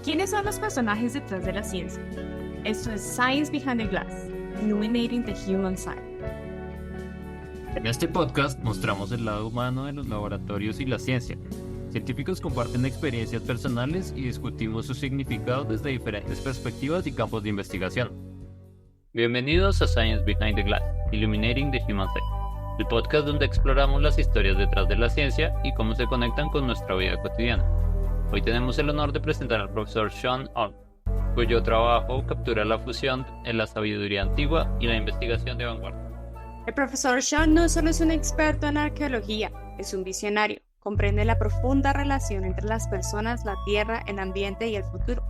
¿Quiénes son los personajes detrás de la ciencia? Esto es Science Behind the Glass, Illuminating the Human Side. En este podcast mostramos el lado humano de los laboratorios y la ciencia. Científicos comparten experiencias personales y discutimos su significado desde diferentes perspectivas y campos de investigación. Bienvenidos a Science Behind the Glass, Illuminating the Human Side, el podcast donde exploramos las historias detrás de la ciencia y cómo se conectan con nuestra vida cotidiana. Hoy tenemos el honor de presentar al profesor Sean Ulm, cuyo trabajo captura la fusión en la sabiduría antigua y la investigación de vanguardia. El profesor Sean no solo es un experto en arqueología, es un visionario. Comprende la profunda relación entre las personas, la tierra, el ambiente y el futuro.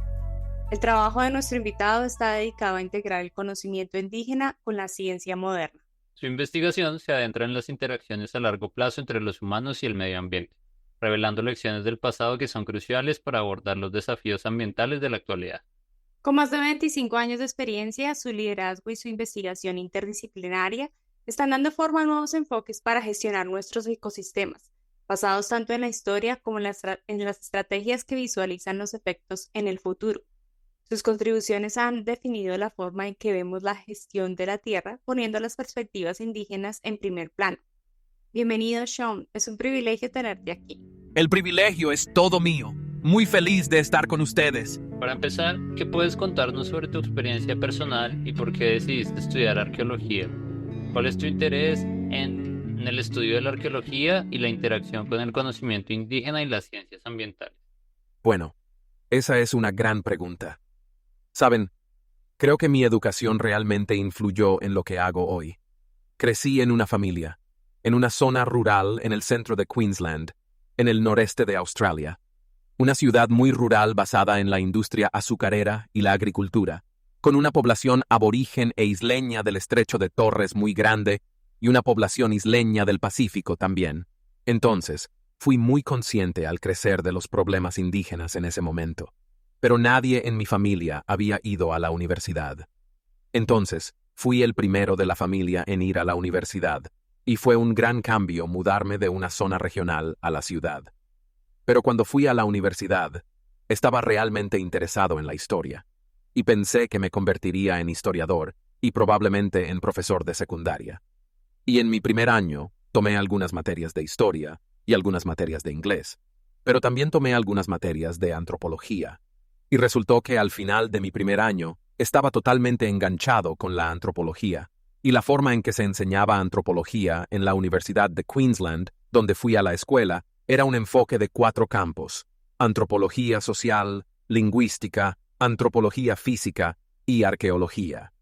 El trabajo de nuestro invitado está dedicado a integrar el conocimiento indígena con la ciencia moderna. Su investigación se adentra en las interacciones a largo plazo entre los humanos y el medio ambiente, revelando lecciones del pasado que son cruciales para abordar los desafíos ambientales de la actualidad. Con más de 25 años de experiencia, su liderazgo y su investigación interdisciplinaria están dando forma a nuevos enfoques para gestionar nuestros ecosistemas, basados tanto en la historia como en las estrategias que visualizan los efectos en el futuro. Sus contribuciones han definido la forma en que vemos la gestión de la tierra, poniendo las perspectivas indígenas en primer plano. Bienvenido, Sean. Es un privilegio tenerte aquí. El privilegio es todo mío. Muy feliz de estar con ustedes. Para empezar, ¿qué puedes contarnos sobre tu experiencia personal y por qué decidiste estudiar arqueología? ¿Cuál es tu interés en el estudio de la arqueología y la interacción con el conocimiento indígena y las ciencias ambientales? Bueno, esa es una gran pregunta. Saben, creo que mi educación realmente influyó en lo que hago hoy. Crecí en una familia, en una zona rural en el centro de Queensland, en el noreste de Australia. Una ciudad muy rural basada en la industria azucarera y la agricultura, con una población aborigen e isleña del estrecho de Torres muy grande y una población isleña del Pacífico también. Entonces, fui muy consciente al crecer de los problemas indígenas en ese momento, pero nadie en mi familia había ido a la universidad. Entonces, fui el primero de la familia en ir a la universidad, y fue un gran cambio mudarme de una zona regional a la ciudad. Pero cuando fui a la universidad, estaba realmente interesado en la historia, y pensé que me convertiría en historiador y probablemente en profesor de secundaria. Y en mi primer año, tomé algunas materias de historia y algunas materias de inglés, pero también tomé algunas materias de antropología. Y resultó que al final de mi primer año, estaba totalmente enganchado con la antropología, y la forma en que se enseñaba antropología en la Universidad de Queensland, donde fui a la escuela, era un enfoque de 4 campos: antropología social, lingüística, antropología física y arqueología.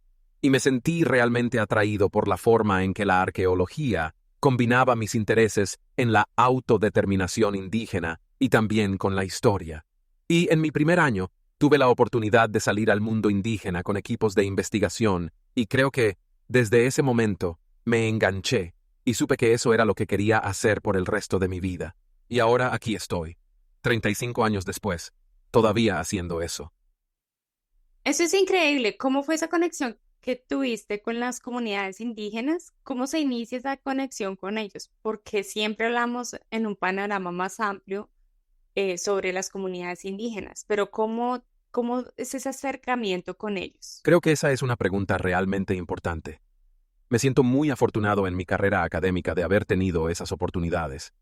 Y me sentí realmente atraído por la forma en que la arqueología combinaba mis intereses en la autodeterminación indígena y también con la historia. Y en mi primer año, tuve la oportunidad de salir al mundo indígena con equipos de investigación, y creo que, desde ese momento, me enganché y supe que eso era lo que quería hacer por el resto de mi vida. Y ahora aquí estoy, 35 años después, todavía haciendo eso. Eso es increíble. ¿Cómo fue esa conexión que tuviste con las comunidades indígenas? ¿Cómo se inicia esa conexión con ellos? Porque siempre hablamos en un panorama más amplio sobre las comunidades indígenas, pero ¿cómo es ese acercamiento con ellos? Creo que esa es una pregunta realmente importante. Me siento muy afortunado en mi carrera académica de haber tenido esas oportunidades.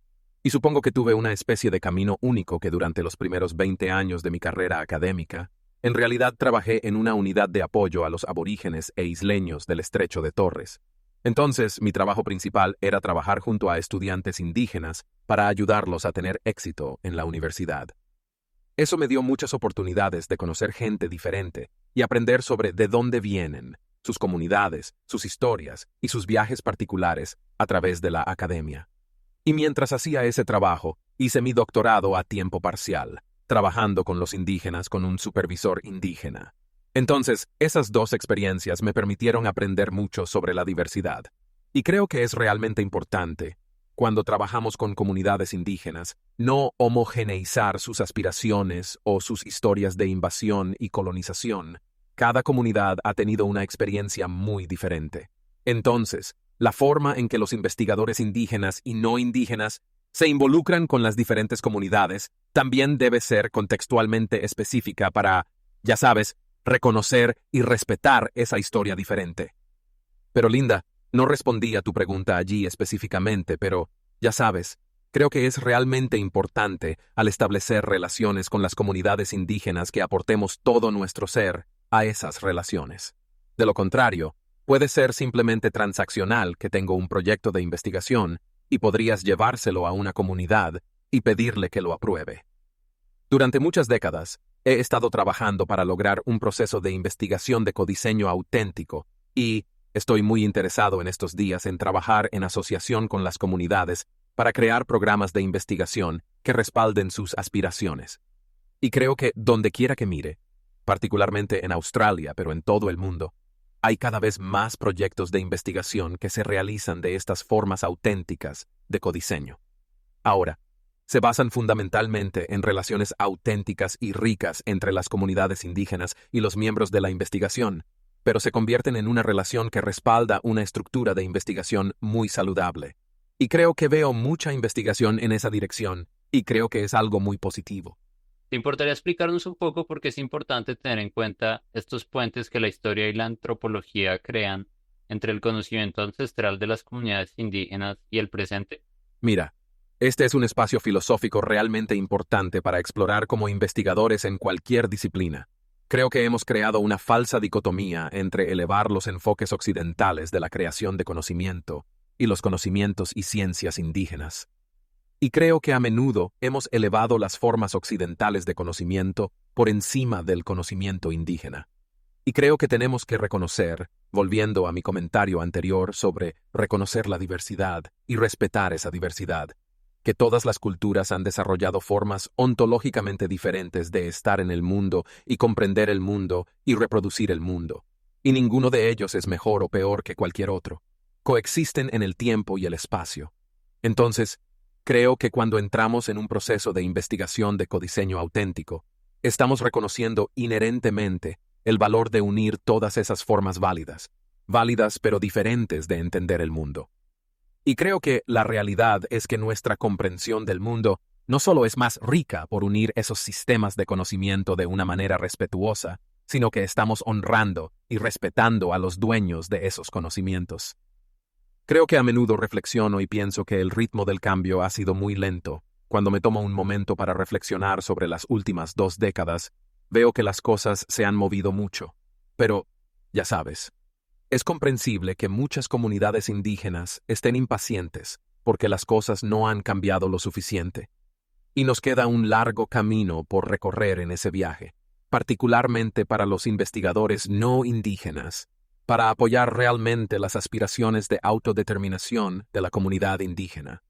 Y supongo que tuve una especie de camino único que durante los primeros 20 años de mi carrera académica, en realidad trabajé en una unidad de apoyo a los aborígenes e isleños del estrecho de Torres. Entonces, mi trabajo principal era trabajar junto a estudiantes indígenas para ayudarlos a tener éxito en la universidad. Eso me dio muchas oportunidades de conocer gente diferente y aprender sobre de dónde vienen, sus comunidades, sus historias y sus viajes particulares a través de la academia. Y mientras hacía ese trabajo, hice mi doctorado a tiempo parcial, trabajando con los indígenas con un supervisor indígena. Entonces, esas 2 experiencias me permitieron aprender mucho sobre la diversidad. Y creo que es realmente importante, cuando trabajamos con comunidades indígenas, no homogeneizar sus aspiraciones o sus historias de invasión y colonización. Cada comunidad ha tenido una experiencia muy diferente. Entonces, la forma en que los investigadores indígenas y no indígenas se involucran con las diferentes comunidades, también debe ser contextualmente específica para, ya sabes, reconocer y respetar esa historia diferente. Pero Linda, no respondí a tu pregunta allí específicamente, pero, ya sabes, creo que es realmente importante al establecer relaciones con las comunidades indígenas que aportemos todo nuestro ser a esas relaciones. De lo contrario, puede ser simplemente transaccional que tengo un proyecto de investigación y podrías llevárselo a una comunidad y pedirle que lo apruebe. Durante muchas décadas, he estado trabajando para lograr un proceso de investigación de codiseño auténtico y estoy muy interesado en estos días en trabajar en asociación con las comunidades para crear programas de investigación que respalden sus aspiraciones. Y creo que donde quiera que mire, particularmente en Australia, pero en todo el mundo, hay cada vez más proyectos de investigación que se realizan de estas formas auténticas de codiseño. Ahora, se basan fundamentalmente en relaciones auténticas y ricas entre las comunidades indígenas y los miembros de la investigación, pero se convierten en una relación que respalda una estructura de investigación muy saludable. Y creo que veo mucha investigación en esa dirección, y creo que es algo muy positivo. ¿Te importaría explicarnos un poco por qué es importante tener en cuenta estos puentes que la historia y la antropología crean entre el conocimiento ancestral de las comunidades indígenas y el presente? Mira, este es un espacio filosófico realmente importante para explorar como investigadores en cualquier disciplina. Creo que hemos creado una falsa dicotomía entre elevar los enfoques occidentales de la creación de conocimiento y los conocimientos y ciencias indígenas. Y creo que a menudo hemos elevado las formas occidentales de conocimiento por encima del conocimiento indígena. Y creo que tenemos que reconocer, volviendo a mi comentario anterior sobre reconocer la diversidad y respetar esa diversidad, que todas las culturas han desarrollado formas ontológicamente diferentes de estar en el mundo y comprender el mundo y reproducir el mundo. Y ninguno de ellos es mejor o peor que cualquier otro. Coexisten en el tiempo y el espacio. Entonces, creo que cuando entramos en un proceso de investigación de codiseño auténtico, estamos reconociendo inherentemente el valor de unir todas esas formas válidas pero diferentes de entender el mundo. Y creo que la realidad es que nuestra comprensión del mundo no solo es más rica por unir esos sistemas de conocimiento de una manera respetuosa, sino que estamos honrando y respetando a los dueños de esos conocimientos. Creo que a menudo reflexiono y pienso que el ritmo del cambio ha sido muy lento. Cuando me tomo un momento para reflexionar sobre las últimas 2 décadas, veo que las cosas se han movido mucho. Pero, ya sabes, es comprensible que muchas comunidades indígenas estén impacientes porque las cosas no han cambiado lo suficiente. Y nos queda un largo camino por recorrer en ese viaje, particularmente para los investigadores no indígenas, para apoyar realmente las aspiraciones de autodeterminación de la comunidad indígena.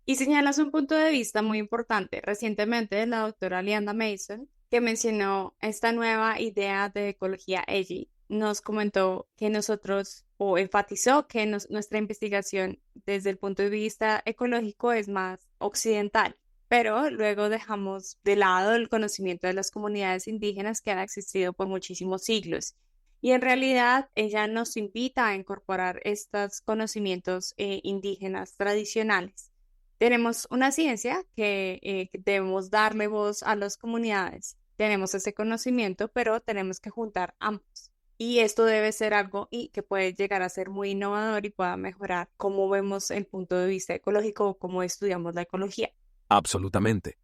Y señalas un punto de vista muy importante recientemente la doctora Lianda Mason, que mencionó esta nueva idea de ecología EGI. Nos comentó que nosotros, o enfatizó que nuestra investigación desde el punto de vista ecológico es más occidental, pero luego dejamos de lado el conocimiento de las comunidades indígenas que han existido por muchísimos siglos. Y en realidad ella nos invita a incorporar estos conocimientos indígenas tradicionales. Tenemos una ciencia que debemos darle voz a las comunidades. Tenemos ese conocimiento, pero tenemos que juntar ambos. Y esto debe ser algo que puede llegar a ser muy innovador y pueda mejorar cómo vemos el punto de vista ecológico o cómo estudiamos la ecología. Absolutamente.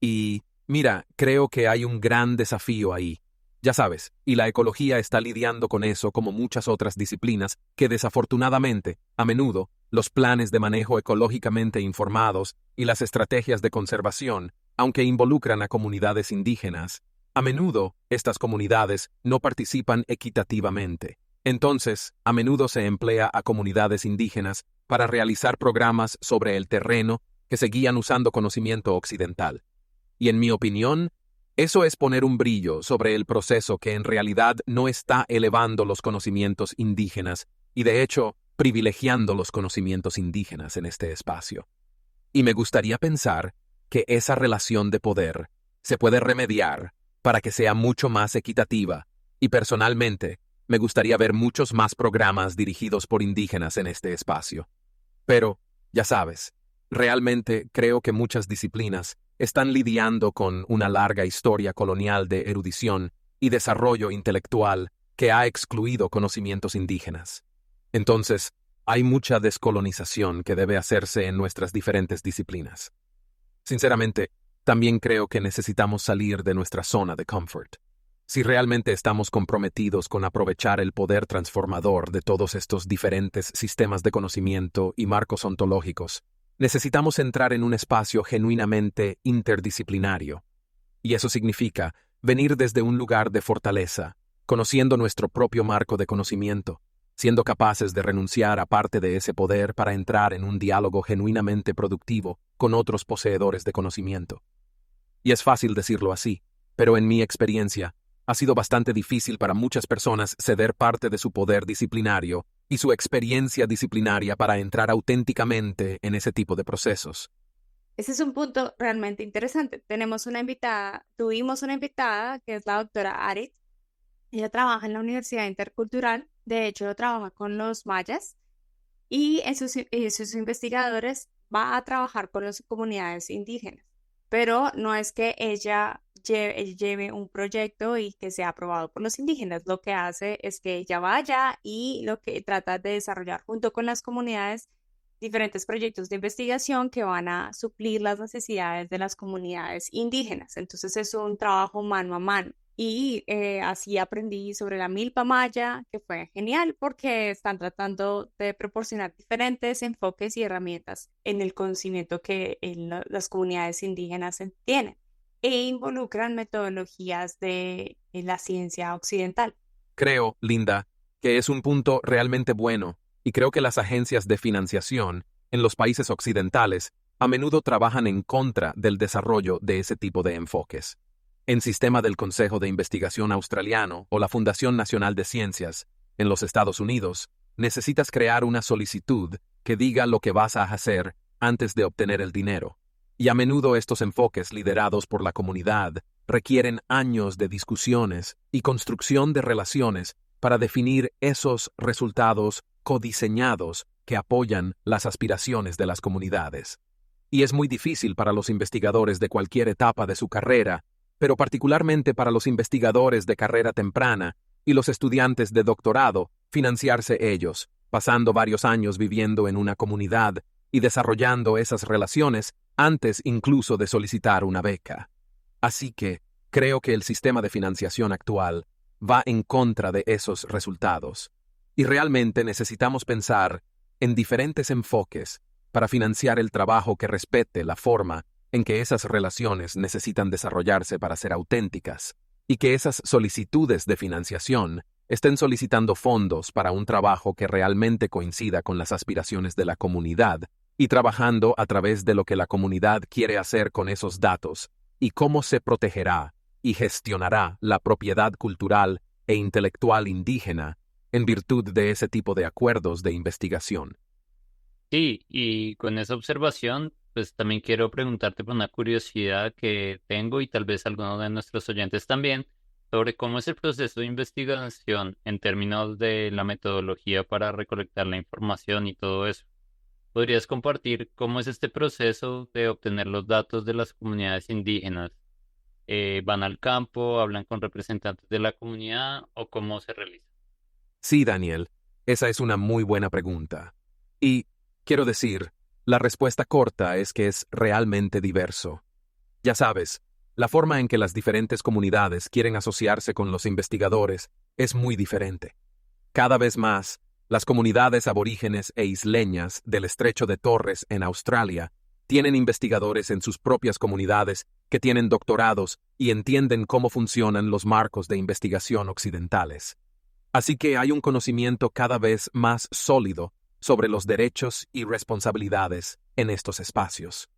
Y mira, creo que hay un gran desafío ahí. Ya sabes, y la ecología está lidiando con eso como muchas otras disciplinas que desafortunadamente, a menudo, los planes de manejo ecológicamente informados y las estrategias de conservación, aunque involucran a comunidades indígenas, a menudo estas comunidades no participan equitativamente. Entonces, a menudo se emplea a comunidades indígenas para realizar programas sobre el terreno que seguían usando conocimiento occidental. Y en mi opinión, eso es poner un brillo sobre el proceso que en realidad no está elevando los conocimientos indígenas y de hecho privilegiando los conocimientos indígenas en este espacio. Y me gustaría pensar que esa relación de poder se puede remediar para que sea mucho más equitativa y personalmente me gustaría ver muchos más programas dirigidos por indígenas en este espacio. Pero, ya sabes, Realmente creo que muchas disciplinas están lidiando con una larga historia colonial de erudición y desarrollo intelectual que ha excluido conocimientos indígenas. Entonces, hay mucha descolonización que debe hacerse en nuestras diferentes disciplinas. Sinceramente, también creo que necesitamos salir de nuestra zona de confort. Si realmente estamos comprometidos con aprovechar el poder transformador de todos estos diferentes sistemas de conocimiento y marcos ontológicos, necesitamos entrar en un espacio genuinamente interdisciplinario. Y eso significa venir desde un lugar de fortaleza, conociendo nuestro propio marco de conocimiento, siendo capaces de renunciar a parte de ese poder para entrar en un diálogo genuinamente productivo con otros poseedores de conocimiento. Y es fácil decirlo así, pero en mi experiencia, ha sido bastante difícil para muchas personas ceder parte de su poder disciplinario y su experiencia disciplinaria para entrar auténticamente en ese tipo de procesos. Ese es un punto realmente interesante. Tuvimos una invitada que es la doctora Arit. Ella trabaja en la Universidad Intercultural, de hecho trabaja con los mayas y sus investigadores va a trabajar con las comunidades indígenas, pero no es que ella lleve un proyecto y que sea aprobado por los indígenas. Lo que hace es que ella vaya y lo que trata de desarrollar junto con las comunidades diferentes proyectos de investigación que van a suplir las necesidades de las comunidades indígenas. Entonces es un trabajo mano a mano. Y así aprendí sobre la milpa maya, que fue genial porque están tratando de proporcionar diferentes enfoques y herramientas en el conocimiento que las comunidades indígenas tienen e involucran metodologías de la ciencia occidental. Creo, Linda, que es un punto realmente bueno, y creo que las agencias de financiación en los países occidentales a menudo trabajan en contra del desarrollo de ese tipo de enfoques. En sistema del Consejo de Investigación Australiano o la Fundación Nacional de Ciencias, en los Estados Unidos, necesitas crear una solicitud que diga lo que vas a hacer antes de obtener el dinero. Y a menudo estos enfoques liderados por la comunidad requieren años de discusiones y construcción de relaciones para definir esos resultados codiseñados que apoyan las aspiraciones de las comunidades. Y es muy difícil para los investigadores de cualquier etapa de su carrera, pero particularmente para los investigadores de carrera temprana y los estudiantes de doctorado, financiarse ellos, pasando varios años viviendo en una comunidad y desarrollando esas relaciones antes incluso de solicitar una beca. Así que creo que el sistema de financiación actual va en contra de esos resultados. Y realmente necesitamos pensar en diferentes enfoques para financiar el trabajo que respete la forma en que esas relaciones necesitan desarrollarse para ser auténticas, y que esas solicitudes de financiación estén solicitando fondos para un trabajo que realmente coincida con las aspiraciones de la comunidad, y trabajando a través de lo que la comunidad quiere hacer con esos datos, y cómo se protegerá y gestionará la propiedad cultural e intelectual indígena en virtud de ese tipo de acuerdos de investigación. Sí, y con esa observación, pues también quiero preguntarte por una curiosidad que tengo y tal vez algunos de nuestros oyentes también, sobre cómo es el proceso de investigación en términos de la metodología para recolectar la información y todo eso. ¿Podrías compartir cómo es este proceso de obtener los datos de las comunidades indígenas? ¿Van al campo, hablan con representantes de la comunidad o cómo se realiza? Sí, Daniel, esa es una muy buena pregunta. Y, quiero decir, la respuesta corta es que es realmente diverso. Ya sabes, la forma en que las diferentes comunidades quieren asociarse con los investigadores es muy diferente. Cada vez más, las comunidades aborígenes e isleñas del Estrecho de Torres en Australia tienen investigadores en sus propias comunidades que tienen doctorados y entienden cómo funcionan los marcos de investigación occidentales. Así que hay un conocimiento cada vez más sólido sobre los derechos y responsabilidades en estos espacios.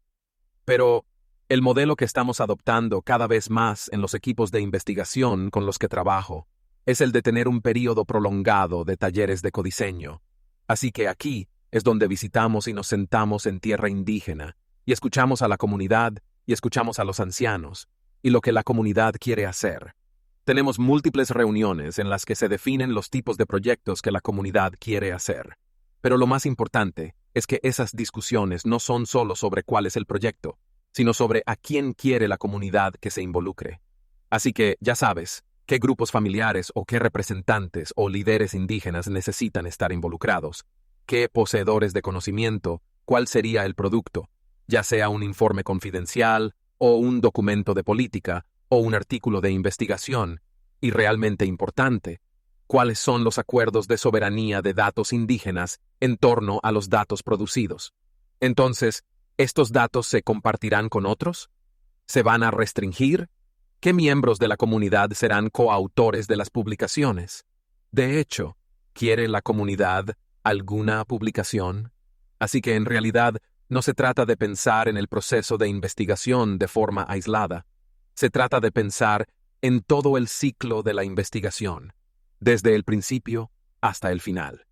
Pero el modelo que estamos adoptando cada vez más en los equipos de investigación con los que trabajo es el de tener un período prolongado de talleres de codiseño. Así que aquí es donde visitamos y nos sentamos en tierra indígena y escuchamos a la comunidad y escuchamos a los ancianos y lo que la comunidad quiere hacer. Tenemos múltiples reuniones en las que se definen los tipos de proyectos que la comunidad quiere hacer. Pero lo más importante es que esas discusiones no son solo sobre cuál es el proyecto, sino sobre a quién quiere la comunidad que se involucre. Así que, ya sabes, qué grupos familiares o qué representantes o líderes indígenas necesitan estar involucrados, qué poseedores de conocimiento, cuál sería el producto, ya sea un informe confidencial o un documento de política o un artículo de investigación, y realmente importante, cuáles son los acuerdos de soberanía de datos indígenas en torno a los datos producidos. Entonces, ¿estos datos se compartirán con otros? ¿Se van a restringir? ¿Qué miembros de la comunidad serán coautores de las publicaciones? De hecho, ¿quiere la comunidad alguna publicación? Así que en realidad no se trata de pensar en el proceso de investigación de forma aislada. Se trata de pensar en todo el ciclo de la investigación, desde el principio hasta el final.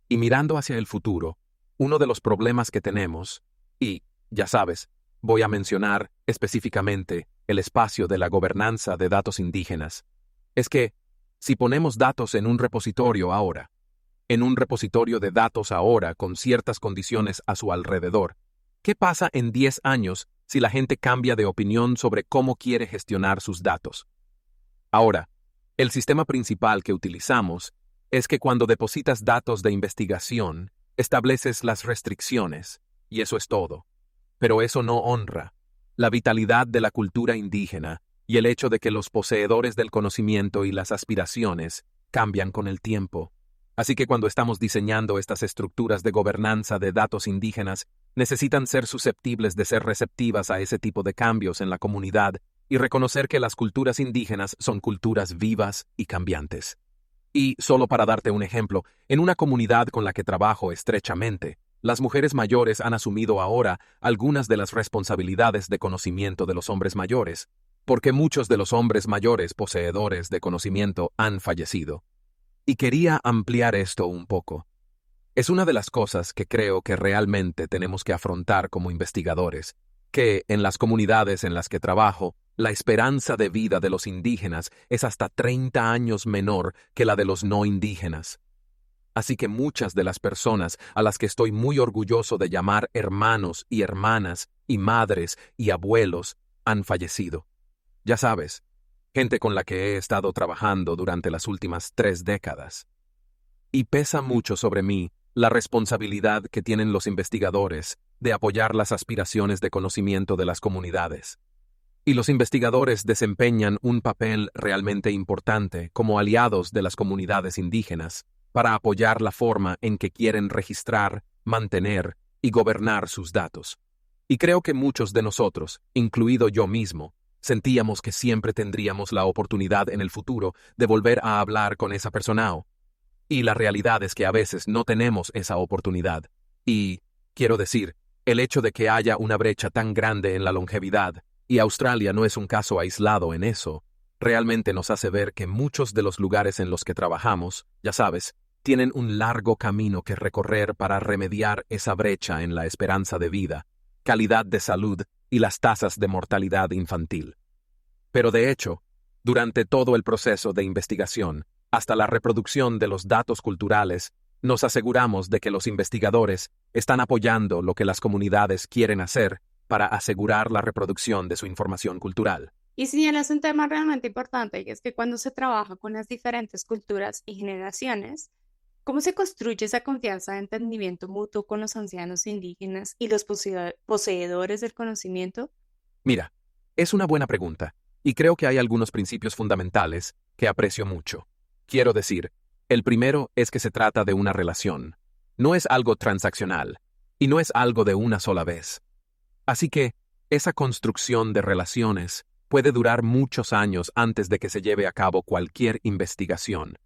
Y mirando hacia el futuro, uno de los problemas que tenemos, y, ya sabes, voy a mencionar específicamente el espacio de la gobernanza de datos indígenas, es que, si ponemos datos en un repositorio ahora, en un repositorio de datos ahora con ciertas condiciones a su alrededor, ¿qué pasa en 10 años si la gente cambia de opinión sobre cómo quiere gestionar sus datos? Ahora, el sistema principal que utilizamos es que cuando depositas datos de investigación, estableces las restricciones, y eso es todo. Pero eso no honra la vitalidad de la cultura indígena y el hecho de que los poseedores del conocimiento y las aspiraciones cambian con el tiempo. Así que cuando estamos diseñando estas estructuras de gobernanza de datos indígenas, necesitan ser susceptibles de ser receptivas a ese tipo de cambios en la comunidad y reconocer que las culturas indígenas son culturas vivas y cambiantes. Y, solo para darte un ejemplo, en una comunidad con la que trabajo estrechamente, las mujeres mayores han asumido ahora algunas de las responsabilidades de conocimiento de los hombres mayores, porque muchos de los hombres mayores poseedores de conocimiento han fallecido. Y quería ampliar esto un poco. Es una de las cosas que creo que realmente tenemos que afrontar como investigadores, que en las comunidades en las que trabajo, la esperanza de vida de los indígenas es hasta 30 años menor que la de los no indígenas. Así que muchas de las personas a las que estoy muy orgulloso de llamar hermanos y hermanas y madres y abuelos han fallecido. Ya sabes, gente con la que he estado trabajando durante las últimas 3 décadas. Y pesa mucho sobre mí la responsabilidad que tienen los investigadores de apoyar las aspiraciones de conocimiento de las comunidades. Y los investigadores desempeñan un papel realmente importante como aliados de las comunidades indígenas para apoyar la forma en que quieren registrar, mantener y gobernar sus datos. Y creo que muchos de nosotros, incluido yo mismo, sentíamos que siempre tendríamos la oportunidad en el futuro de volver a hablar con esa persona. Y la realidad es que a veces no tenemos esa oportunidad. Y, quiero decir, el hecho de que haya una brecha tan grande en la longevidad, y Australia no es un caso aislado en eso, realmente nos hace ver que muchos de los lugares en los que trabajamos, ya sabes, tienen un largo camino que recorrer para remediar esa brecha en la esperanza de vida, calidad de salud y las tasas de mortalidad infantil. Pero de hecho, durante todo el proceso de investigación, hasta la reproducción de los datos culturales, nos aseguramos de que los investigadores están apoyando lo que las comunidades quieren hacer para asegurar la reproducción de su información cultural. Y señalas un tema realmente importante, y es que cuando se trabaja con las diferentes culturas y generaciones, ¿cómo se construye esa confianza de entendimiento mutuo con los ancianos indígenas y los poseedores del conocimiento? Mira, es una buena pregunta, y creo que hay algunos principios fundamentales que aprecio mucho. Quiero decir, el primero es que se trata de una relación. No es algo transaccional, y no es algo de una sola vez. Así que, esa construcción de relaciones puede durar muchos años antes de que se lleve a cabo cualquier investigación.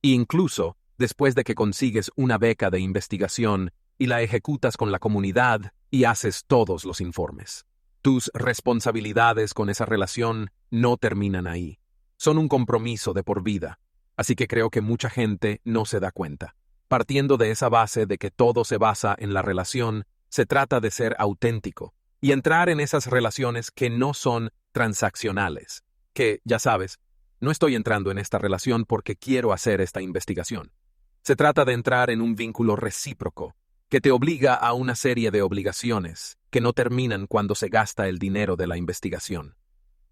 E incluso, después de que consigues una beca de investigación y la ejecutas con la comunidad y haces todos los informes. Tus responsabilidades con esa relación no terminan ahí. Son un compromiso de por vida. Así que creo que mucha gente no se da cuenta. Partiendo de esa base de que todo se basa en la relación, se trata de ser auténtico y entrar en esas relaciones que no son transaccionales. Que, ya sabes, no estoy entrando en esta relación porque quiero hacer esta investigación. Se trata de entrar en un vínculo recíproco, que te obliga a una serie de obligaciones que no terminan cuando se gasta el dinero de la investigación.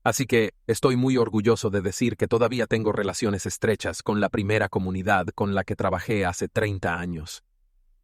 Así que estoy muy orgulloso de decir que todavía tengo relaciones estrechas con la primera comunidad con la que trabajé hace 30 años.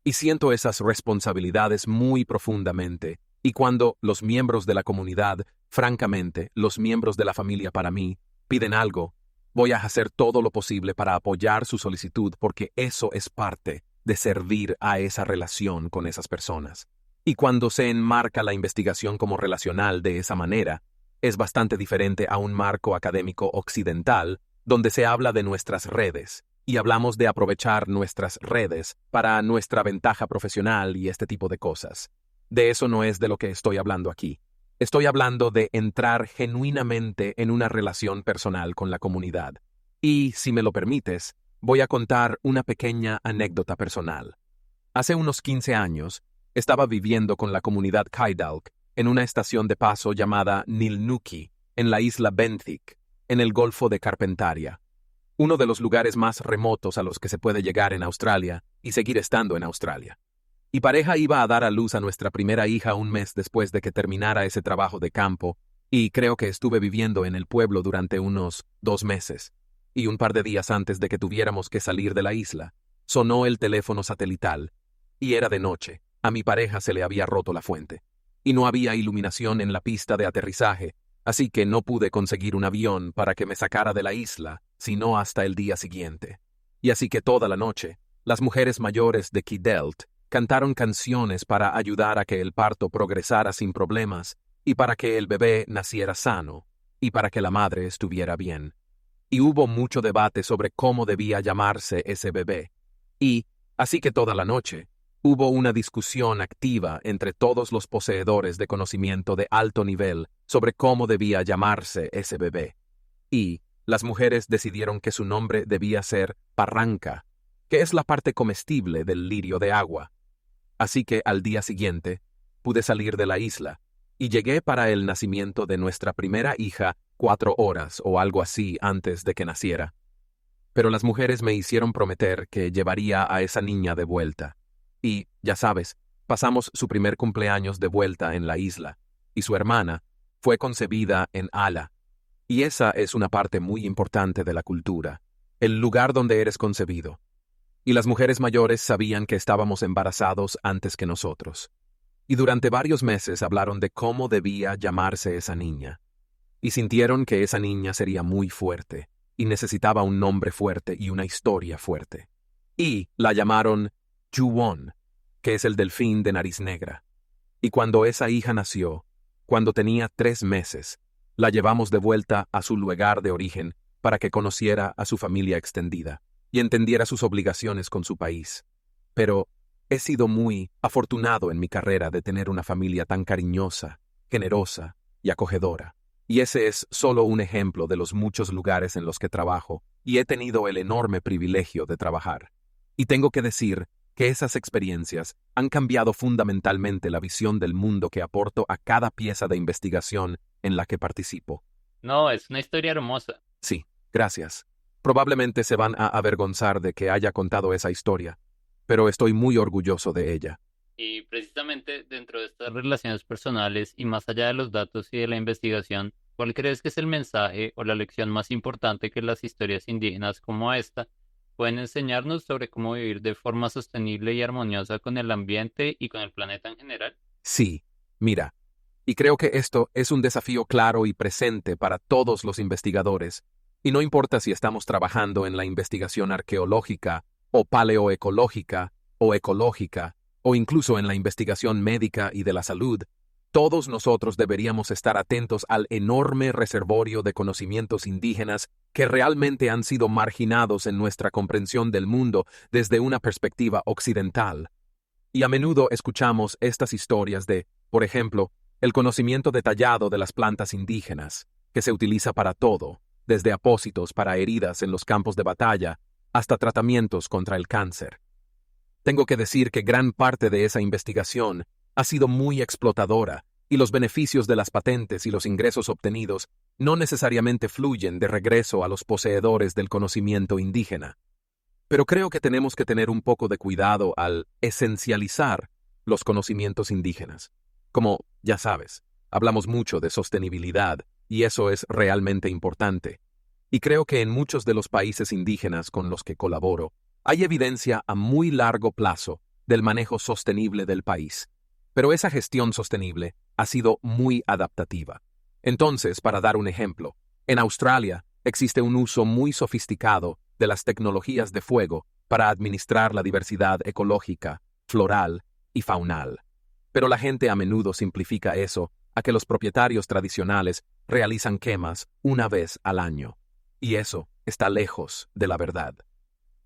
Y siento esas responsabilidades muy profundamente, y cuando los miembros de la comunidad, francamente, los miembros de la familia para mí, piden algo, voy a hacer todo lo posible para apoyar su solicitud porque eso es parte de servir a esa relación con esas personas. Y cuando se enmarca la investigación como relacional de esa manera, es bastante diferente a un marco académico occidental donde se habla de nuestras redes y hablamos de aprovechar nuestras redes para nuestra ventaja profesional y este tipo de cosas. De eso no es de lo que estoy hablando aquí. Estoy hablando de entrar genuinamente en una relación personal con la comunidad. Y, si me lo permites, voy a contar una pequeña anécdota personal. Hace unos 15 años, estaba viviendo con la comunidad Qaidalq en una estación de paso llamada Nilnuki, en la isla Benthic, en el Golfo de Carpentaria, uno de los lugares más remotos a los que se puede llegar en Australia y seguir estando en Australia. Y pareja iba a dar a luz a nuestra primera hija un mes después de que terminara ese trabajo de campo, y creo que estuve viviendo en el pueblo durante unos 2 meses. Y un par de días antes de que tuviéramos que salir de la isla, sonó el teléfono satelital, y era de noche. A mi pareja se le había roto la fuente. Y no había iluminación en la pista de aterrizaje, así que no pude conseguir un avión para que me sacara de la isla, sino hasta el día siguiente. Y así que toda la noche, las mujeres mayores de Kidelt cantaron canciones para ayudar a que el parto progresara sin problemas, y para que el bebé naciera sano, y para que la madre estuviera bien. Y hubo mucho debate sobre cómo debía llamarse ese bebé. Y, así que toda la noche, hubo una discusión activa entre todos los poseedores de conocimiento de alto nivel sobre cómo debía llamarse ese bebé. Y las mujeres decidieron que su nombre debía ser Parranca, que es la parte comestible del lirio de agua. Así que al día siguiente pude salir de la isla y llegué para el nacimiento de nuestra primera hija 4 horas o algo así antes de que naciera. Pero las mujeres me hicieron prometer que llevaría a esa niña de vuelta. Y, ya sabes, pasamos su primer cumpleaños de vuelta en la isla, y su hermana fue concebida en Ala. Y esa es una parte muy importante de la cultura, el lugar donde eres concebido. Y las mujeres mayores sabían que estábamos embarazados antes que nosotros. Y durante varios meses hablaron de cómo debía llamarse esa niña. Y sintieron que esa niña sería muy fuerte, y necesitaba un nombre fuerte y una historia fuerte. Y la llamaron Juwon, que es el delfín de nariz negra. Y cuando esa hija nació, cuando tenía 3 meses, la llevamos de vuelta a su lugar de origen para que conociera a su familia extendida y entendiera sus obligaciones con su país. Pero he sido muy afortunado en mi carrera de tener una familia tan cariñosa, generosa y acogedora. Y ese es solo un ejemplo de los muchos lugares en los que trabajo y he tenido el enorme privilegio de trabajar. Y tengo que decir que esas experiencias han cambiado fundamentalmente la visión del mundo que aporto a cada pieza de investigación en la que participo. No, es una historia hermosa. Sí, gracias. Probablemente se van a avergonzar de que haya contado esa historia, pero estoy muy orgulloso de ella. Y precisamente dentro de estas relaciones personales y más allá de los datos y de la investigación, ¿cuál crees que es el mensaje o la lección más importante que las historias indígenas como esta pueden enseñarnos sobre cómo vivir de forma sostenible y armoniosa con el ambiente y con el planeta en general? Sí, mira, y creo que esto es un desafío claro y presente para todos los investigadores, y no importa si estamos trabajando en la investigación arqueológica, o paleoecológica, o ecológica, o incluso en la investigación médica y de la salud, todos nosotros deberíamos estar atentos al enorme reservorio de conocimientos indígenas que realmente han sido marginados en nuestra comprensión del mundo desde una perspectiva occidental. Y a menudo escuchamos estas historias de, por ejemplo, el conocimiento detallado de las plantas indígenas, que se utiliza para todo, desde apósitos para heridas en los campos de batalla hasta tratamientos contra el cáncer. Tengo que decir que gran parte de esa investigación ha sido muy explotadora y los beneficios de las patentes y los ingresos obtenidos no necesariamente fluyen de regreso a los poseedores del conocimiento indígena. Pero creo que tenemos que tener un poco de cuidado al esencializar los conocimientos indígenas. Como, ya sabes, hablamos mucho de sostenibilidad y eso es realmente importante. Y creo que en muchos de los países indígenas con los que colaboro, hay evidencia a muy largo plazo del manejo sostenible del país. Pero esa gestión sostenible ha sido muy adaptativa. Entonces, para dar un ejemplo, en Australia existe un uso muy sofisticado de las tecnologías de fuego para administrar la diversidad ecológica, floral y faunal. Pero la gente a menudo simplifica eso a que los propietarios tradicionales realizan quemas una vez al año. Y eso está lejos de la verdad.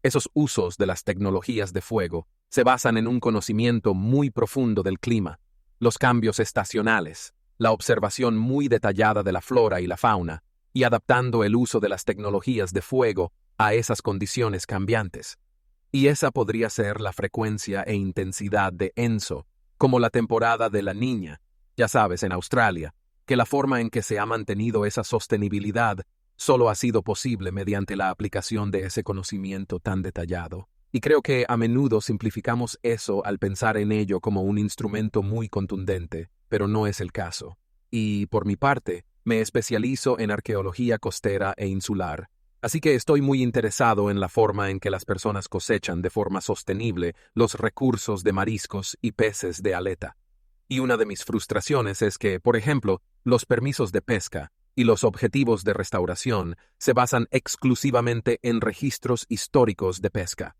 Esos usos de las tecnologías de fuego se basan en un conocimiento muy profundo del clima, los cambios estacionales, la observación muy detallada de la flora y la fauna, y adaptando el uso de las tecnologías de fuego a esas condiciones cambiantes. Y esa podría ser la frecuencia e intensidad de ENSO, como la temporada de la Niña, ya sabes, en Australia, que la forma en que se ha mantenido esa sostenibilidad solo ha sido posible mediante la aplicación de ese conocimiento tan detallado. Y creo que a menudo simplificamos eso al pensar en ello como un instrumento muy contundente, pero no es el caso. Y, por mi parte, me especializo en arqueología costera e insular, así que estoy muy interesado en la forma en que las personas cosechan de forma sostenible los recursos de mariscos y peces de aleta. Y una de mis frustraciones es que, por ejemplo, los permisos de pesca y los objetivos de restauración se basan exclusivamente en registros históricos de pesca.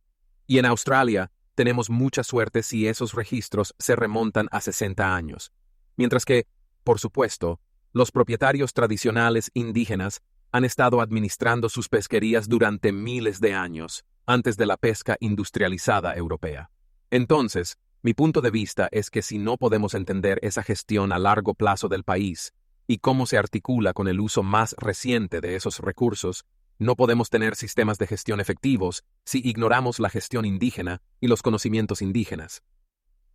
Y en Australia tenemos mucha suerte si esos registros se remontan a 60 años. Mientras que, por supuesto, los propietarios tradicionales indígenas han estado administrando sus pesquerías durante miles de años, antes de la pesca industrializada europea. Entonces, mi punto de vista es que si no podemos entender esa gestión a largo plazo del país y cómo se articula con el uso más reciente de esos recursos, no podemos tener sistemas de gestión efectivos si ignoramos la gestión indígena y los conocimientos indígenas.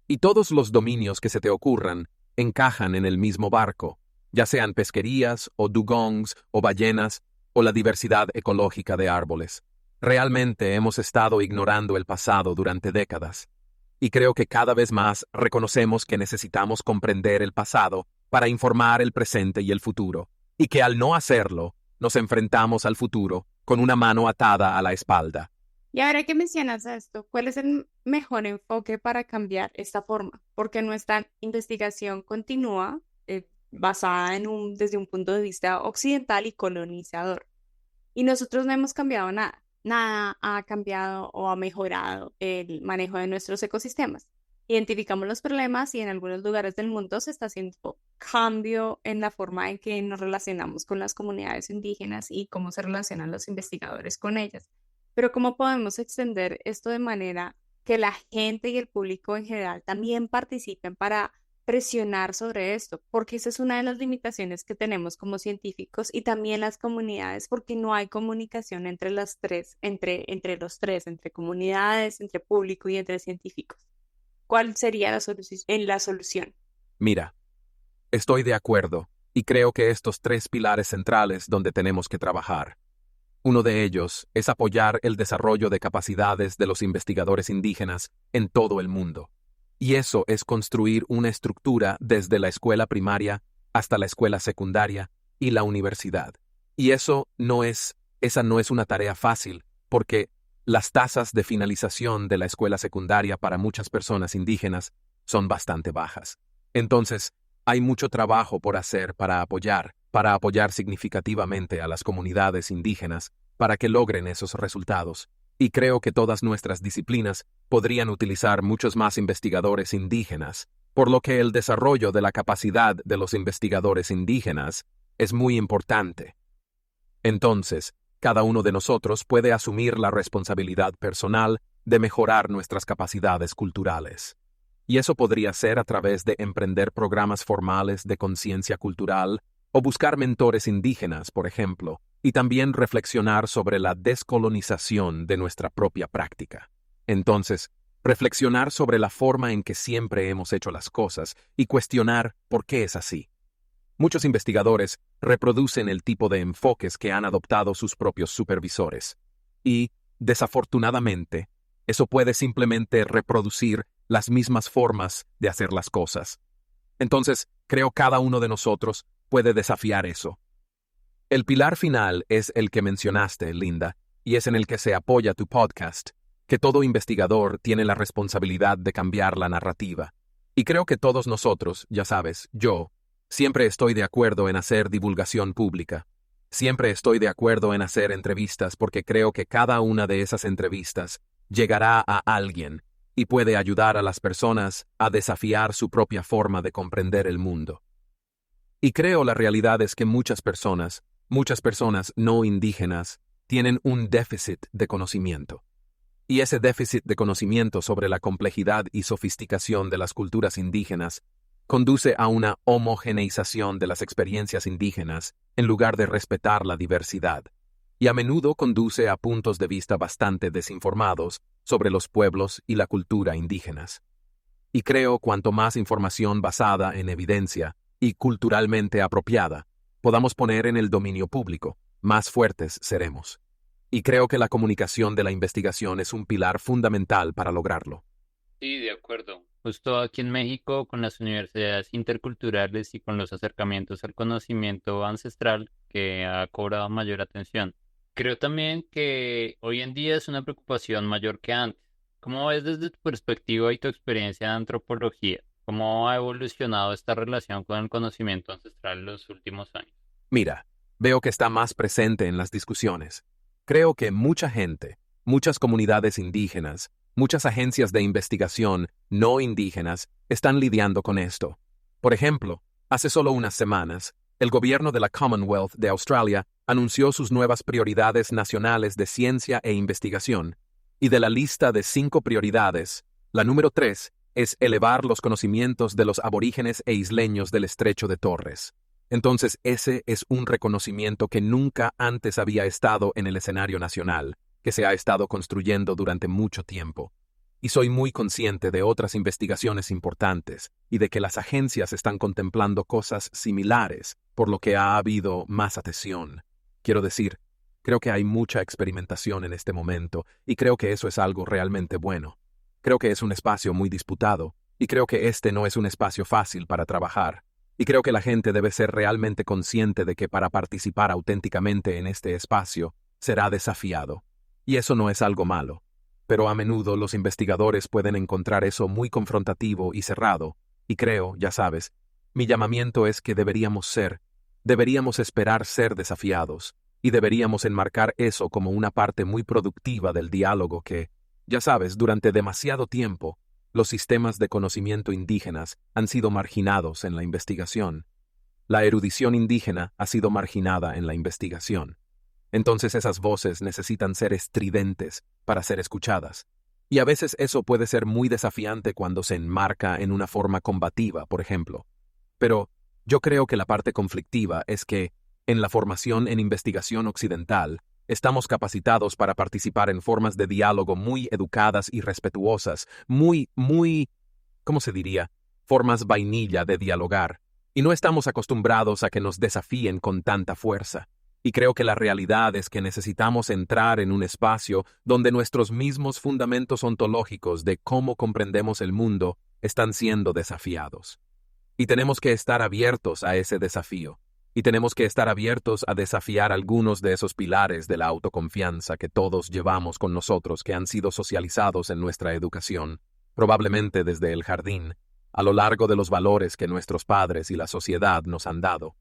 Y todos los dominios que se te ocurran encajan en el mismo barco, ya sean pesquerías, o dugongs, o ballenas, o la diversidad ecológica de árboles. Realmente hemos estado ignorando el pasado durante décadas. Y creo que cada vez más reconocemos que necesitamos comprender el pasado para informar el presente y el futuro, y que al no hacerlo, nos enfrentamos al futuro con una mano atada a la espalda. Y ahora que mencionas esto, ¿cuál es el mejor enfoque para cambiar esta forma? Porque nuestra investigación continúa basada desde un punto de vista occidental y colonizador. Y nosotros no hemos cambiado nada. Nada ha cambiado o ha mejorado el manejo de nuestros ecosistemas. Identificamos los problemas y en algunos lugares del mundo se está haciendo cambio en la forma en que nos relacionamos con las comunidades indígenas y cómo se relacionan los investigadores con ellas. Pero ¿cómo podemos extender esto de manera que la gente y el público en general también participen para presionar sobre esto? Porque esa es una de las limitaciones que tenemos como científicos y también las comunidades, porque no hay comunicación entre las tres, entre los tres, entre comunidades, entre público y entre científicos. ¿Cuál sería la solución? Mira, estoy de acuerdo, y creo que estos tres pilares centrales donde tenemos que trabajar. Uno de ellos es apoyar el desarrollo de capacidades de los investigadores indígenas en todo el mundo. Y eso es construir una estructura desde la escuela primaria hasta la escuela secundaria y la universidad. Y esa no es una tarea fácil, porque las tasas de finalización de la escuela secundaria para muchas personas indígenas son bastante bajas. Entonces, hay mucho trabajo por hacer para apoyar significativamente a las comunidades indígenas para que logren esos resultados. Y creo que todas nuestras disciplinas podrían utilizar muchos más investigadores indígenas, por lo que el desarrollo de la capacidad de los investigadores indígenas es muy importante. Entonces, cada uno de nosotros puede asumir la responsabilidad personal de mejorar nuestras capacidades culturales. Y eso podría ser a través de emprender programas formales de conciencia cultural o buscar mentores indígenas, por ejemplo, y también reflexionar sobre la descolonización de nuestra propia práctica. Entonces, reflexionar sobre la forma en que siempre hemos hecho las cosas y cuestionar por qué es así. Muchos investigadores reproducen el tipo de enfoques que han adoptado sus propios supervisores. Y, desafortunadamente, eso puede simplemente reproducir las mismas formas de hacer las cosas. Entonces, creo cada uno de nosotros puede desafiar eso. El pilar final es el que mencionaste, Linda, y es en el que se apoya tu podcast, que todo investigador tiene la responsabilidad de cambiar la narrativa. Y creo que todos nosotros, ya sabes, yo, siempre estoy de acuerdo en hacer divulgación pública. Siempre estoy de acuerdo en hacer entrevistas porque creo que cada una de esas entrevistas llegará a alguien y puede ayudar a las personas a desafiar su propia forma de comprender el mundo. Y creo la realidad es que muchas personas no indígenas, tienen un déficit de conocimiento. Y ese déficit de conocimiento sobre la complejidad y sofisticación de las culturas indígenas conduce a una homogeneización de las experiencias indígenas en lugar de respetar la diversidad, y a menudo conduce a puntos de vista bastante desinformados sobre los pueblos y la cultura indígenas. Y creo cuanto más información basada en evidencia y culturalmente apropiada podamos poner en el dominio público, más fuertes seremos. Y creo que la comunicación de la investigación es un pilar fundamental para lograrlo. Sí, de acuerdo. Justo aquí en México, con las universidades interculturales y con los acercamientos al conocimiento ancestral que ha cobrado mayor atención. Creo también que hoy en día es una preocupación mayor que antes. ¿Cómo ves desde tu perspectiva y tu experiencia de antropología? ¿Cómo ha evolucionado esta relación con el conocimiento ancestral en los últimos años? Mira, veo que está más presente en las discusiones. Creo que mucha gente, muchas comunidades indígenas, muchas agencias de investigación no indígenas están lidiando con esto. Por ejemplo, hace solo unas semanas, el gobierno de la Commonwealth de Australia anunció sus nuevas prioridades nacionales de ciencia e investigación, y de la lista de 5 prioridades, la número 3 es elevar los conocimientos de los aborígenes e isleños del Estrecho de Torres. Entonces ese es un reconocimiento que nunca antes había estado en el escenario nacional, que se ha estado construyendo durante mucho tiempo. Y soy muy consciente de otras investigaciones importantes y de que las agencias están contemplando cosas similares, por lo que ha habido más atención. Quiero decir, creo que hay mucha experimentación en este momento y creo que eso es algo realmente bueno. Creo que es un espacio muy disputado y creo que este no es un espacio fácil para trabajar. Y creo que la gente debe ser realmente consciente de que para participar auténticamente en este espacio será desafiado. Y eso no es algo malo. Pero a menudo los investigadores pueden encontrar eso muy confrontativo y cerrado. Y creo, ya sabes, mi llamamiento es que deberíamos esperar ser desafiados. Y deberíamos enmarcar eso como una parte muy productiva del diálogo que, ya sabes, durante demasiado tiempo, los sistemas de conocimiento indígenas han sido marginados en la investigación. La erudición indígena ha sido marginada en la investigación. Entonces esas voces necesitan ser estridentes para ser escuchadas. Y a veces eso puede ser muy desafiante cuando se enmarca en una forma combativa, por ejemplo. Pero yo creo que la parte conflictiva es que, en la formación en investigación occidental, estamos capacitados para participar en formas de diálogo muy educadas y respetuosas, ¿cómo se diría? Formas vainilla de dialogar. Y no estamos acostumbrados a que nos desafíen con tanta fuerza. Y creo que la realidad es que necesitamos entrar en un espacio donde nuestros mismos fundamentos ontológicos de cómo comprendemos el mundo están siendo desafiados. Y tenemos que estar abiertos a ese desafío. Y tenemos que estar abiertos a desafiar algunos de esos pilares de la autoconfianza que todos llevamos con nosotros, que han sido socializados en nuestra educación, probablemente desde el jardín, a lo largo de los valores que nuestros padres y la sociedad nos han dado.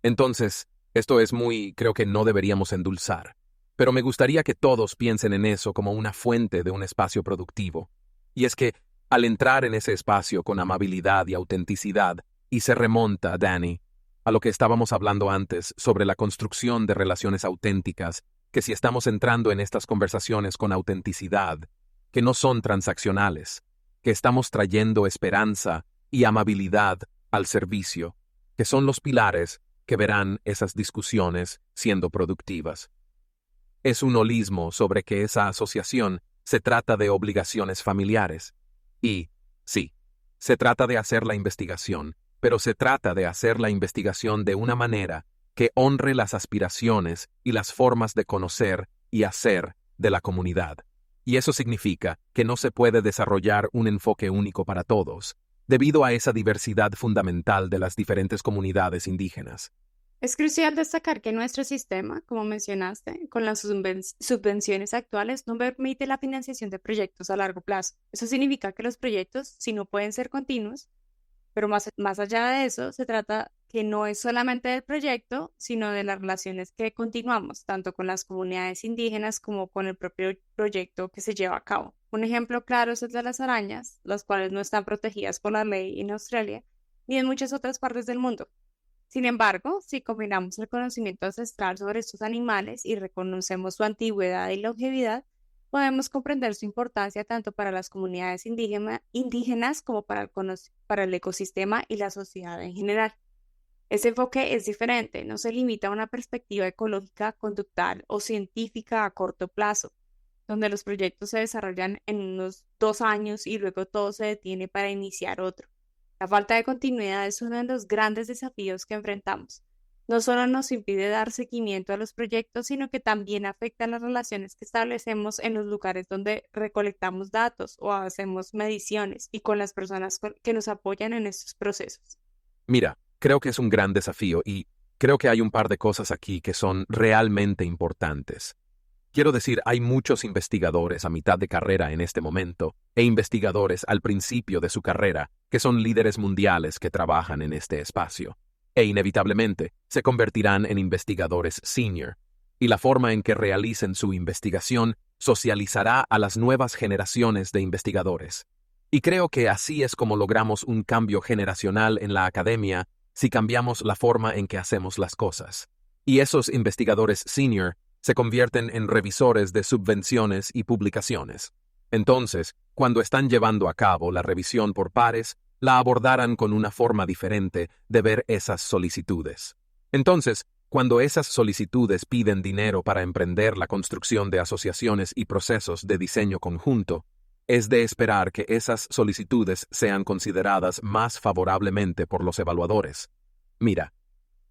Entonces, esto es creo que no deberíamos endulzar, pero me gustaría que todos piensen en eso como una fuente de un espacio productivo. Y es que, al entrar en ese espacio con amabilidad y autenticidad, y se remonta, Danny, a lo que estábamos hablando antes sobre la construcción de relaciones auténticas, que si estamos entrando en estas conversaciones con autenticidad, que no son transaccionales, que estamos trayendo esperanza y amabilidad al servicio, que son los pilares que verán esas discusiones siendo productivas. Es un holismo sobre que esa asociación se trata de obligaciones familiares. Y, sí, se trata de hacer la investigación, pero se trata de hacer la investigación de una manera que honre las aspiraciones y las formas de conocer y hacer de la comunidad. Y eso significa que no se puede desarrollar un enfoque único para todos, debido a esa diversidad fundamental de las diferentes comunidades indígenas. Es crucial destacar que nuestro sistema, como mencionaste, con las subvenciones actuales, no permite la financiación de proyectos a largo plazo. Eso significa que los proyectos, si no pueden ser continuos, pero más allá de eso, se trata que no es solamente del proyecto, sino de las relaciones que continuamos, tanto con las comunidades indígenas como con el propio proyecto que se lleva a cabo. Un ejemplo claro es el de las arañas, las cuales no están protegidas por la ley en Australia ni en muchas otras partes del mundo. Sin embargo, si combinamos el conocimiento ancestral sobre estos animales y reconocemos su antigüedad y longevidad, podemos comprender su importancia tanto para las comunidades indígenas como para el ecosistema y la sociedad en general. Ese enfoque es diferente, no se limita a una perspectiva ecológica, conductual o científica a corto plazo, donde los proyectos se desarrollan en unos 2 años y luego todo se detiene para iniciar otro. La falta de continuidad es uno de los grandes desafíos que enfrentamos. No solo nos impide dar seguimiento a los proyectos, sino que también afecta las relaciones que establecemos en los lugares donde recolectamos datos o hacemos mediciones y con las personas que nos apoyan en estos procesos. Mira, creo que es un gran desafío y creo que hay un par de cosas aquí que son realmente importantes. Quiero decir, hay muchos investigadores a mitad de carrera en este momento e investigadores al principio de su carrera que son líderes mundiales que trabajan en este espacio. E inevitablemente se convertirán en investigadores senior, y la forma en que realicen su investigación socializará a las nuevas generaciones de investigadores. Y creo que así es como logramos un cambio generacional en la academia si cambiamos la forma en que hacemos las cosas. Y esos investigadores senior se convierten en revisores de subvenciones y publicaciones. Entonces, cuando están llevando a cabo la revisión por pares, la abordarán con una forma diferente de ver esas solicitudes. Entonces, cuando esas solicitudes piden dinero para emprender la construcción de asociaciones y procesos de diseño conjunto, es de esperar que esas solicitudes sean consideradas más favorablemente por los evaluadores. Mira,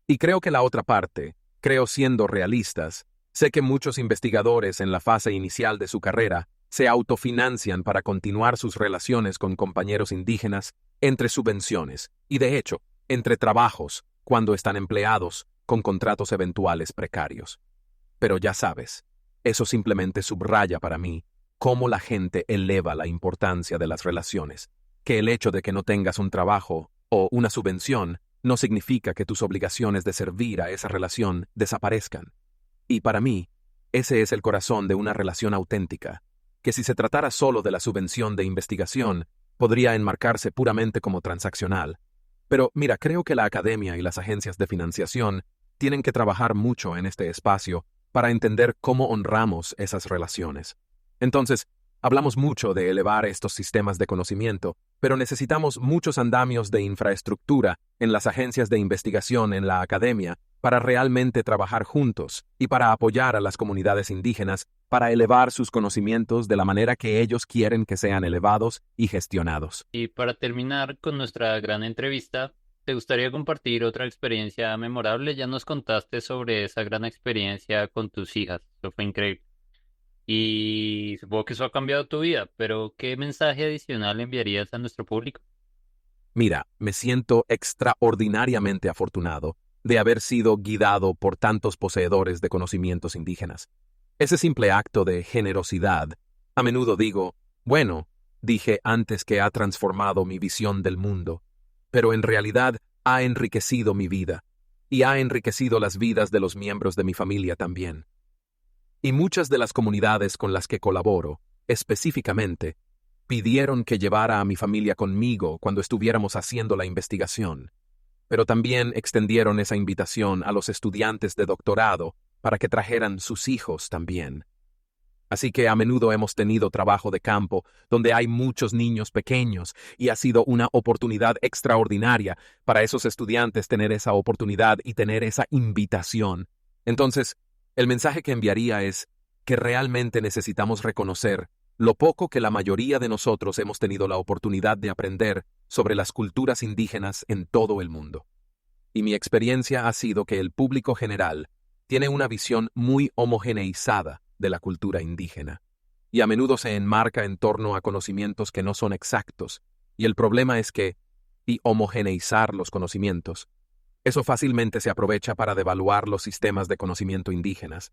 y creo que la otra parte, creo siendo realistas, sé que muchos investigadores en la fase inicial de su carrera se autofinancian para continuar sus relaciones con compañeros indígenas entre subvenciones y, de hecho, entre trabajos cuando están empleados con contratos eventuales precarios. Pero ya sabes, eso simplemente subraya para mí cómo la gente eleva la importancia de las relaciones, que el hecho de que no tengas un trabajo o una subvención no significa que tus obligaciones de servir a esa relación desaparezcan. Y para mí, ese es el corazón de una relación auténtica, que si se tratara solo de la subvención de investigación, podría enmarcarse puramente como transaccional. Pero mira, creo que la academia y las agencias de financiación tienen que trabajar mucho en este espacio para entender cómo honramos esas relaciones. Entonces, hablamos mucho de elevar estos sistemas de conocimiento, pero necesitamos muchos andamios de infraestructura en las agencias de investigación en la academia para realmente trabajar juntos y para apoyar a las comunidades indígenas para elevar sus conocimientos de la manera que ellos quieren que sean elevados y gestionados. Y para terminar con nuestra gran entrevista, ¿te gustaría compartir otra experiencia memorable? Ya nos contaste sobre esa gran experiencia con tus hijas, eso fue increíble. Y supongo que eso ha cambiado tu vida, pero ¿qué mensaje adicional enviarías a nuestro público? Mira, me siento extraordinariamente afortunado de haber sido guiado por tantos poseedores de conocimientos indígenas. Ese simple acto de generosidad, a menudo digo, bueno, dije antes que ha transformado mi visión del mundo, pero en realidad ha enriquecido mi vida, y ha enriquecido las vidas de los miembros de mi familia también. Y muchas de las comunidades con las que colaboro, específicamente, pidieron que llevara a mi familia conmigo cuando estuviéramos haciendo la investigación, pero también extendieron esa invitación a los estudiantes de doctorado para que trajeran sus hijos también. Así que a menudo hemos tenido trabajo de campo donde hay muchos niños pequeños y ha sido una oportunidad extraordinaria para esos estudiantes tener esa oportunidad y tener esa invitación. Entonces, el mensaje que enviaría es que realmente necesitamos reconocer lo poco que la mayoría de nosotros hemos tenido la oportunidad de aprender sobre las culturas indígenas en todo el mundo. Y mi experiencia ha sido que el público general tiene una visión muy homogeneizada de la cultura indígena, y a menudo se enmarca en torno a conocimientos que no son exactos, y el problema es que, y homogeneizar los conocimientos, eso fácilmente se aprovecha para devaluar los sistemas de conocimiento indígenas.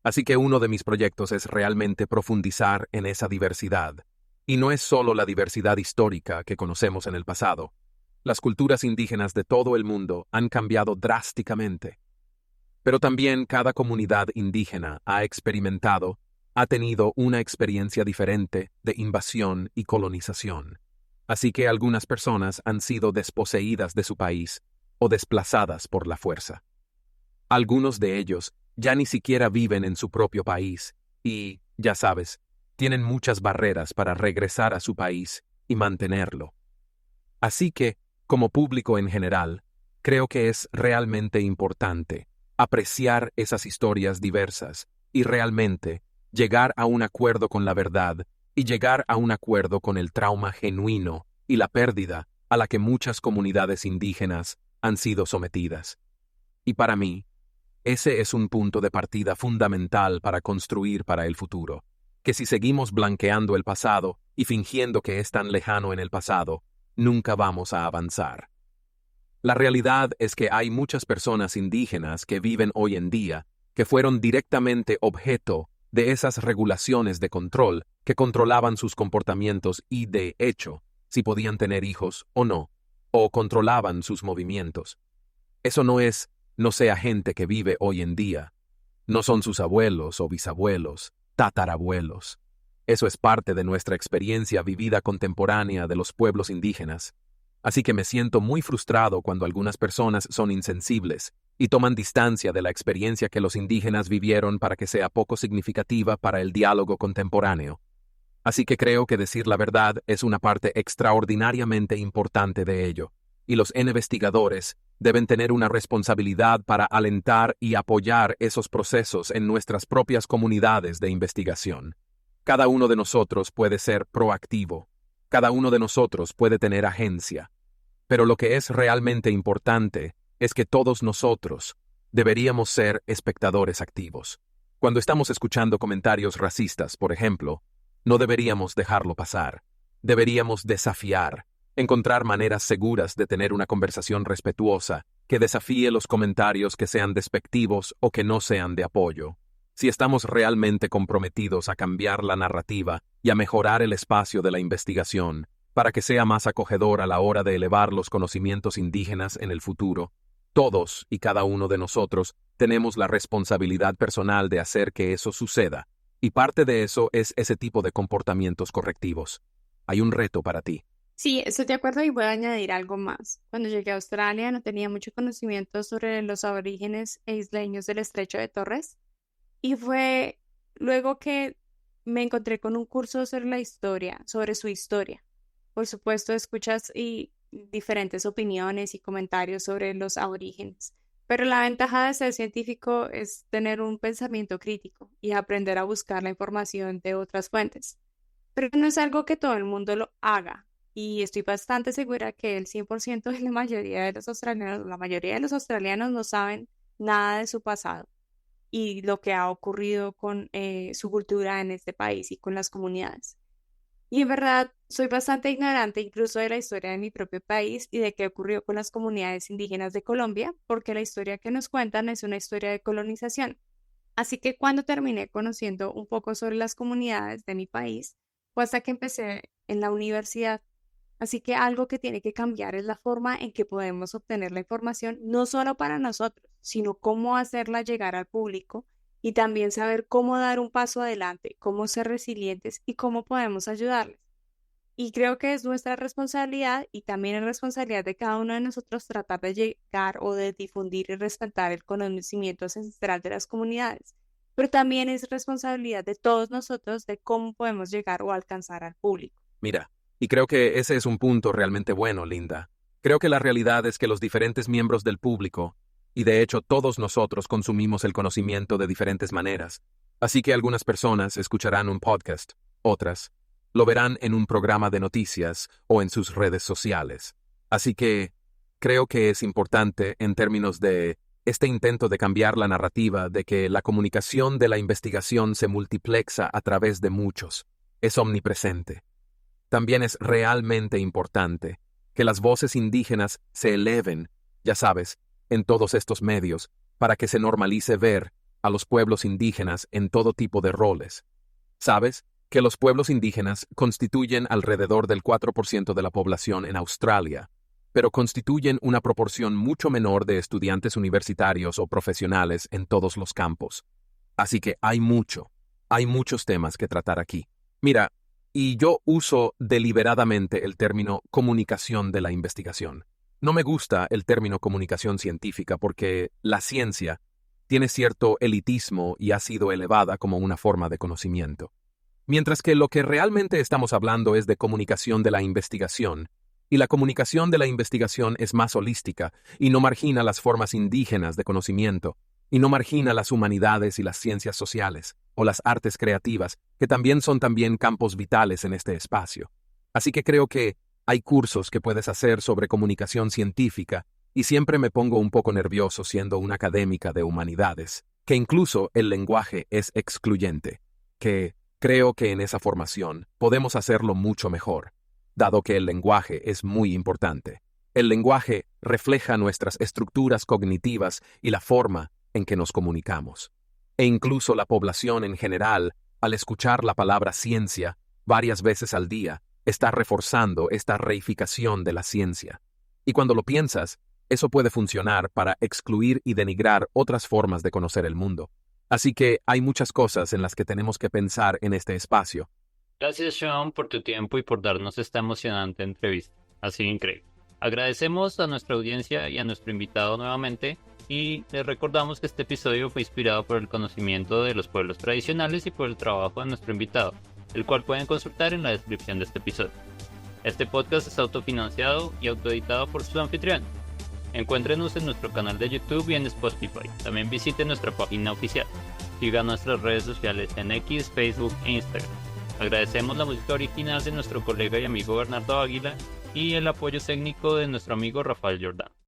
Así que uno de mis proyectos es realmente profundizar en esa diversidad. Y no es solo la diversidad histórica que conocemos en el pasado. Las culturas indígenas de todo el mundo han cambiado drásticamente. Pero también cada comunidad indígena ha tenido una experiencia diferente de invasión y colonización. Así que algunas personas han sido desposeídas de su país o desplazadas por la fuerza. Algunos de ellos ya ni siquiera viven en su propio país y, ya sabes, tienen muchas barreras para regresar a su país y mantenerlo. Así que, como público en general, creo que es realmente importante apreciar esas historias diversas y realmente llegar a un acuerdo con la verdad y llegar a un acuerdo con el trauma genuino y la pérdida a la que muchas comunidades indígenas han sido sometidas. Y para mí, ese es un punto de partida fundamental para construir para el futuro, que si seguimos blanqueando el pasado y fingiendo que es tan lejano en el pasado, nunca vamos a avanzar. La realidad es que hay muchas personas indígenas que viven hoy en día que fueron directamente objeto de esas regulaciones de control que controlaban sus comportamientos y, de hecho, si podían tener hijos o no, o controlaban sus movimientos. Eso no sea gente que vive hoy en día. No son sus abuelos o bisabuelos, tatarabuelos. Eso es parte de nuestra experiencia vivida contemporánea de los pueblos indígenas. Así que me siento muy frustrado cuando algunas personas son insensibles y toman distancia de la experiencia que los indígenas vivieron para que sea poco significativa para el diálogo contemporáneo. Así que creo que decir la verdad es una parte extraordinariamente importante de ello, y los investigadores deben tener una responsabilidad para alentar y apoyar esos procesos en nuestras propias comunidades de investigación. Cada uno de nosotros puede ser proactivo, cada uno de nosotros puede tener agencia, pero lo que es realmente importante es que todos nosotros deberíamos ser espectadores activos. Cuando estamos escuchando comentarios racistas, por ejemplo, no deberíamos dejarlo pasar. Deberíamos desafiar, encontrar maneras seguras de tener una conversación respetuosa que desafíe los comentarios que sean despectivos o que no sean de apoyo. Si estamos realmente comprometidos a cambiar la narrativa y a mejorar el espacio de la investigación para que sea más acogedor a la hora de elevar los conocimientos indígenas en el futuro, todos y cada uno de nosotros tenemos la responsabilidad personal de hacer que eso suceda, y parte de eso es ese tipo de comportamientos correctivos. Hay un reto para ti. Sí, estoy de acuerdo y voy a añadir algo más. Cuando llegué a Australia no tenía mucho conocimiento sobre los aborígenes e isleños del Estrecho de Torres y fue luego que me encontré con un curso sobre la historia, sobre su historia. Por supuesto, escuchas y diferentes opiniones y comentarios sobre los aborígenes, pero la ventaja de ser científico es tener un pensamiento crítico y aprender a buscar la información de otras fuentes. Pero no es algo que todo el mundo lo haga. Y estoy bastante segura que el 100% de la mayoría de los australianos no saben nada de su pasado y lo que ha ocurrido con su cultura en este país y con las comunidades. Y en verdad, soy bastante ignorante incluso de la historia de mi propio país y de qué ocurrió con las comunidades indígenas de Colombia, porque la historia que nos cuentan es una historia de colonización. Así que cuando terminé conociendo un poco sobre las comunidades de mi país, fue hasta que empecé en la universidad. Así que algo que tiene que cambiar es la forma en que podemos obtener la información, no solo para nosotros, sino cómo hacerla llegar al público y también saber cómo dar un paso adelante, cómo ser resilientes y cómo podemos ayudarles. Y creo que es nuestra responsabilidad y también es responsabilidad de cada uno de nosotros tratar de llegar o de difundir y respetar el conocimiento ancestral de las comunidades. Pero también es responsabilidad de todos nosotros de cómo podemos llegar o alcanzar al público. Mira, y creo que ese es un punto realmente bueno, Linda. Creo que la realidad es que los diferentes miembros del público, y de hecho todos nosotros consumimos el conocimiento de diferentes maneras. Así que algunas personas escucharán un podcast, otras lo verán en un programa de noticias o en sus redes sociales. Así que creo que es importante en términos de Este intento de cambiar la narrativa de que la comunicación de la investigación se multiplexa a través de muchos es omnipresente. También es realmente importante que las voces indígenas se eleven, ya sabes, en todos estos medios, para que se normalice ver a los pueblos indígenas en todo tipo de roles. ¿Sabes? Que los pueblos indígenas constituyen alrededor del 4% de la población en Australia, pero constituyen una proporción mucho menor de estudiantes universitarios o profesionales en todos los campos. Así que hay muchos temas que tratar aquí. Mira, y yo uso deliberadamente el término comunicación de la investigación. No me gusta el término comunicación científica porque la ciencia tiene cierto elitismo y ha sido elevada como una forma de conocimiento. Mientras que lo que realmente estamos hablando es de comunicación de la investigación, y la comunicación de la investigación es más holística y no margina las formas indígenas de conocimiento, y no margina las humanidades y las ciencias sociales, o las artes creativas, que también son campos vitales en este espacio. Así que creo que hay cursos que puedes hacer sobre comunicación científica, y siempre me pongo un poco nervioso siendo una académica de humanidades, que incluso el lenguaje es excluyente, que creo que en esa formación podemos hacerlo mucho mejor, dado que el lenguaje es muy importante. El lenguaje refleja nuestras estructuras cognitivas y la forma en que nos comunicamos. E incluso la población en general, al escuchar la palabra ciencia varias veces al día, está reforzando esta reificación de la ciencia. Y cuando lo piensas, eso puede funcionar para excluir y denigrar otras formas de conocer el mundo. Así que hay muchas cosas en las que tenemos que pensar en este espacio. Gracias, Sean, por tu tiempo y por darnos esta emocionante entrevista. Ha sido increíble. Agradecemos a nuestra audiencia y a nuestro invitado nuevamente, y les recordamos que este episodio fue inspirado por el conocimiento de los pueblos tradicionales y por el trabajo de nuestro invitado, el cual pueden consultar en la descripción de este episodio. Este podcast es autofinanciado y autoeditado por sus anfitriones. Encuéntrenos en nuestro canal de YouTube y en Spotify. También visiten nuestra página oficial. Sigan nuestras redes sociales en X, Facebook e Instagram. Agradecemos la música original de nuestro colega y amigo Bernardo Águila y el apoyo técnico de nuestro amigo Rafael Jordán.